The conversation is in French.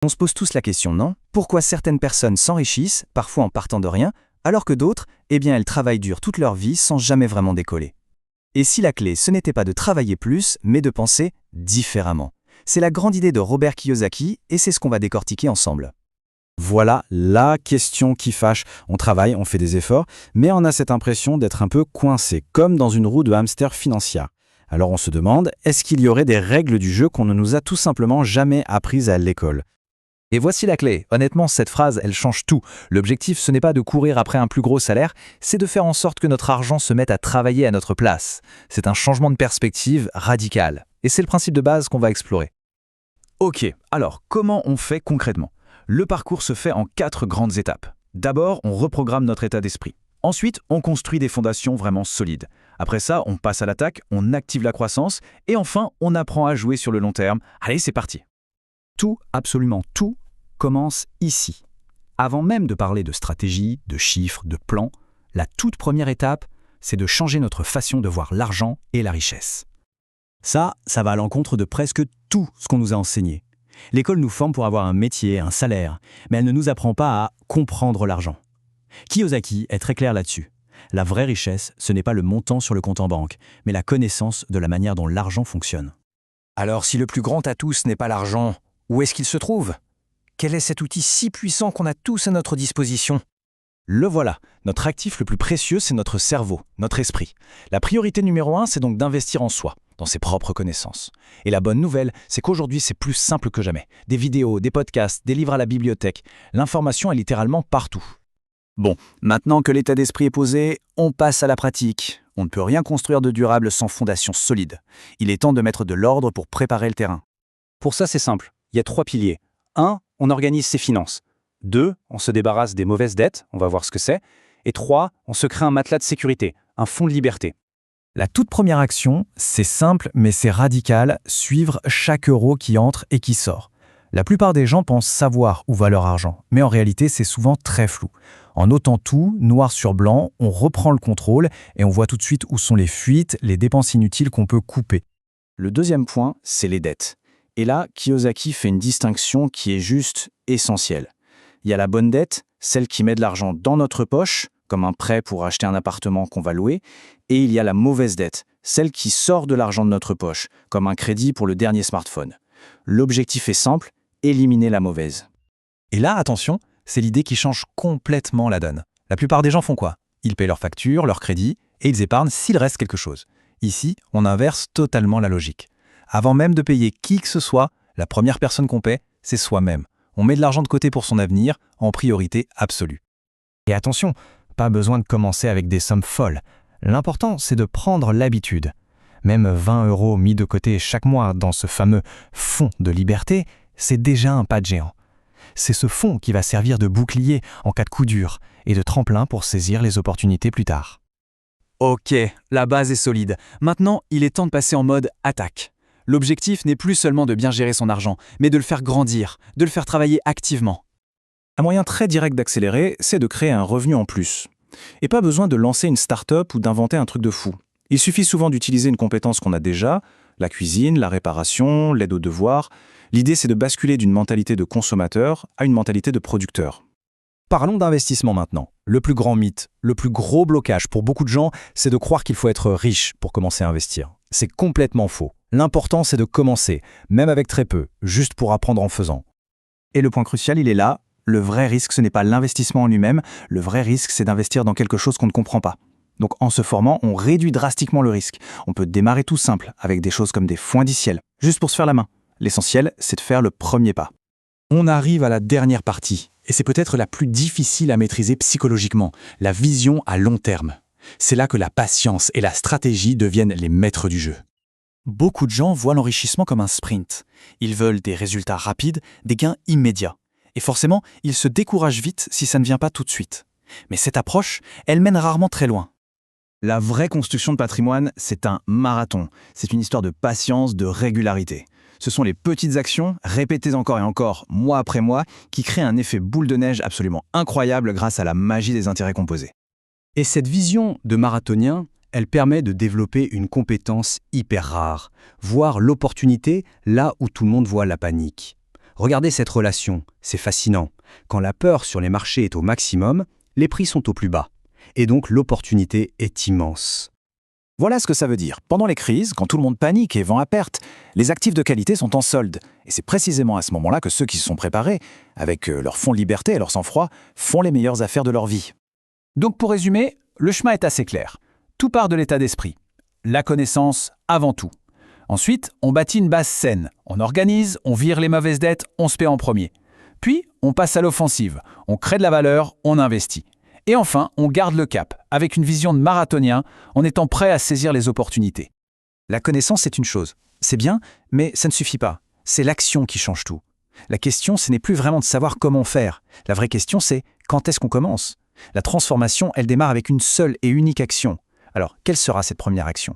On se pose tous la question, non? Pourquoi certaines personnes s'enrichissent, parfois en partant de rien, alors que d'autres, elles travaillent dur toute leur vie sans jamais vraiment décoller? Et si la clé, ce n'était pas de travailler plus, mais de penser différemment? C'est la grande idée de Robert Kiyosaki, et c'est ce qu'on va décortiquer ensemble. Voilà la question qui fâche. On travaille, on fait des efforts, mais on a cette impression d'être un peu coincé, comme dans une roue de hamster financière. Alors on se demande, est-ce qu'il y aurait des règles du jeu qu'on ne nous a tout simplement jamais apprises à l'école? Et voici la clé. Honnêtement, cette phrase, elle change tout. L'objectif, ce n'est pas de courir après un plus gros salaire, c'est de faire en sorte que notre argent se mette à travailler à notre place. C'est un changement de perspective radical. Et c'est le principe de base qu'on va explorer. Ok, alors comment on fait concrètement? Le parcours se fait en 4 grandes étapes. D'abord, on reprogramme notre état d'esprit. Ensuite, on construit des fondations vraiment solides. Après ça, on passe à l'attaque, on active la croissance, et enfin, on apprend à jouer sur le long terme. Allez, c'est parti! Tout, absolument tout, commence ici. Avant même de parler de stratégie, de chiffres, de plans, la toute première étape, c'est de changer notre façon de voir l'argent et la richesse. Ça va à l'encontre de presque tout ce qu'on nous a enseigné. L'école nous forme pour avoir un métier, un salaire, mais elle ne nous apprend pas à comprendre l'argent. Kiyosaki est très clair là-dessus. La vraie richesse, ce n'est pas le montant sur le compte en banque, mais la connaissance de la manière dont l'argent fonctionne. Alors si le plus grand atout, ce n'est pas l'argent, où est-ce qu'il se trouve? Quel est cet outil si puissant qu'on a tous à notre disposition? Le voilà, notre actif le plus précieux, c'est notre cerveau, notre esprit. La priorité numéro 1, c'est donc d'investir en soi, dans ses propres connaissances. Et la bonne nouvelle, c'est qu'aujourd'hui, c'est plus simple que jamais. Des vidéos, des podcasts, des livres à la bibliothèque, l'information est littéralement partout. Bon, maintenant que l'état d'esprit est posé, on passe à la pratique. On ne peut rien construire de durable sans fondation solide. Il est temps de mettre de l'ordre pour préparer le terrain. Pour ça, c'est simple. Il y a 3 piliers. 1, on organise ses finances. 2, on se débarrasse des mauvaises dettes, on va voir ce que c'est. Et 3, on se crée un matelas de sécurité, un fonds de liberté. La toute première action, c'est simple mais c'est radical, suivre chaque euro qui entre et qui sort. La plupart des gens pensent savoir où va leur argent, mais en réalité c'est souvent très flou. En notant tout, noir sur blanc, on reprend le contrôle et on voit tout de suite où sont les fuites, les dépenses inutiles qu'on peut couper. Le deuxième point, c'est les dettes. Et là, Kiyosaki fait une distinction qui est juste essentielle. Il y a la bonne dette, celle qui met de l'argent dans notre poche, comme un prêt pour acheter un appartement qu'on va louer, et il y a la mauvaise dette, celle qui sort de l'argent de notre poche, comme un crédit pour le dernier smartphone. L'objectif est simple, éliminer la mauvaise. Et là, attention, c'est l'idée qui change complètement la donne. La plupart des gens font quoi? Ils paient leurs factures, leurs crédits, et ils épargnent s'il reste quelque chose. Ici, on inverse totalement la logique. Avant même de payer qui que ce soit, la première personne qu'on paie, c'est soi-même. On met de l'argent de côté pour son avenir, en priorité absolue. Et attention, pas besoin de commencer avec des sommes folles. L'important, c'est de prendre l'habitude. Même 20 € mis de côté chaque mois dans ce fameux fonds de liberté, c'est déjà un pas de géant. C'est ce fonds qui va servir de bouclier en cas de coup dur et de tremplin pour saisir les opportunités plus tard. Ok, la base est solide. Maintenant, il est temps de passer en mode attaque. L'objectif n'est plus seulement de bien gérer son argent, mais de le faire grandir, de le faire travailler activement. Un moyen très direct d'accélérer, c'est de créer un revenu en plus. Et pas besoin de lancer une start-up ou d'inventer un truc de fou. Il suffit souvent d'utiliser une compétence qu'on a déjà, la cuisine, la réparation, l'aide aux devoirs. L'idée, c'est de basculer d'une mentalité de consommateur à une mentalité de producteur. Parlons d'investissement maintenant. Le plus grand mythe, le plus gros blocage pour beaucoup de gens, c'est de croire qu'il faut être riche pour commencer à investir. C'est complètement faux. L'important, c'est de commencer, même avec très peu, juste pour apprendre en faisant. Et le point crucial, il est là. Le vrai risque, ce n'est pas l'investissement en lui-même. Le vrai risque, c'est d'investir dans quelque chose qu'on ne comprend pas. Donc en se formant, on réduit drastiquement le risque. On peut démarrer tout simple, avec des choses comme des fonds indiciels, juste pour se faire la main. L'essentiel, c'est de faire le premier pas. On arrive à la dernière partie, et c'est peut-être la plus difficile à maîtriser psychologiquement, la vision à long terme. C'est là que la patience et la stratégie deviennent les maîtres du jeu. Beaucoup de gens voient l'enrichissement comme un sprint. Ils veulent des résultats rapides, des gains immédiats. Et forcément, ils se découragent vite si ça ne vient pas tout de suite. Mais cette approche, elle mène rarement très loin. La vraie construction de patrimoine, c'est un marathon. C'est une histoire de patience, de régularité. Ce sont les petites actions, répétées encore et encore, mois après mois, qui créent un effet boule de neige absolument incroyable grâce à la magie des intérêts composés. Et cette vision de marathonien, elle permet de développer une compétence hyper rare, voir l'opportunité là où tout le monde voit la panique. Regardez cette relation, c'est fascinant. Quand la peur sur les marchés est au maximum, les prix sont au plus bas. Et donc l'opportunité est immense. Voilà ce que ça veut dire. Pendant les crises, quand tout le monde panique et vend à perte, les actifs de qualité sont en solde. Et c'est précisément à ce moment-là que ceux qui se sont préparés, avec leur fonds de liberté et leur sang-froid, font les meilleures affaires de leur vie. Donc pour résumer, le chemin est assez clair. Tout part de l'état d'esprit. La connaissance avant tout. Ensuite, on bâtit une base saine. On organise, on vire les mauvaises dettes, on se paie en premier. Puis, on passe à l'offensive. On crée de la valeur, on investit. Et enfin, on garde le cap, avec une vision de marathonien, en étant prêt à saisir les opportunités. La connaissance, c'est une chose. C'est bien, mais ça ne suffit pas. C'est l'action qui change tout. La question, ce n'est plus vraiment de savoir comment faire. La vraie question, c'est quand est-ce qu'on commence ? La transformation, elle démarre avec une seule et unique action. Alors, quelle sera cette première action ?